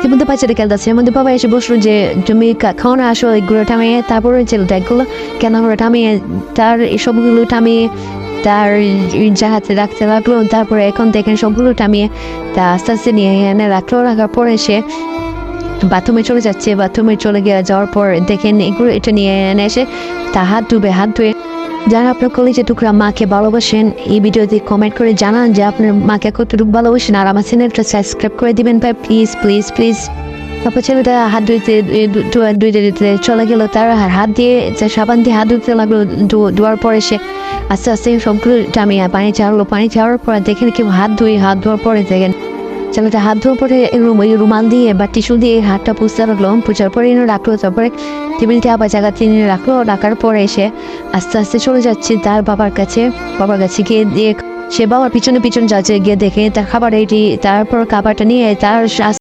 এর মধ্যে বাচ্চাটা খেলতেছে, এর মধ্যে বাবা এসে বসলো যে তুমি কখন আসো, এগুলো থামিয়ে তারপরে ছেলেটা এগুলো কেন করে থামিয়ে তার এসবগুলো থামিয়ে তার জাহাজে রাখতে লাগলো। তারপরে এখন দেখেন সবগুলো থামিয়ে তা আস্তে আস্তে নিয়ে এনে রাখলো। রাখার পরে সে বাথরুমে চলে যাচ্ছে। বাথরুমে চলে যাওয়ার পর দেখেন এগুলো এটা নিয়ে এনে এসে তা হাত ধুয়ে যারা আপনার কলেজে টুকরা মাকে ভালোবাসেন এই ভিডিওতে কমেন্ট করে জানান যে আপনার মাকে কতটুকু ভালোবাসেন, আর আমার চ্যানেলটা সাবস্ক্রাইব করে দিবেন ভাই, প্লিজ প্লিজ প্লিজ। তারপর ছেলেটা হাত ধুইতে চলে গেল। তার হাত দিয়ে সাবান দিয়ে হাত ধুতে লাগলো। ধোয়ার পরে সে আস্তে আস্তে সবগুলো টামিয়ে পানি চাওয়ার পর দেখেন কেউ হাত ধোয়ার পরে দেখেন ছেলেটা হাত ধোয়ার পরে রুমাল দিয়ে বা টিস্যু দিয়ে হাতটা পুষতে লাগলো। পুষার পরে রাখলো। তারপরে টেবিলটা আবার জায়গাতে রাখলো। রাখার পরে এসে আস্তে আস্তে চলে যাচ্ছে তার বাবার কাছে গিয়ে দিয়ে সে বাবার পিছনে যাচ্ছে, গিয়ে দেখে তার খাবার এটি, তারপর খাবারটা নিয়ে তার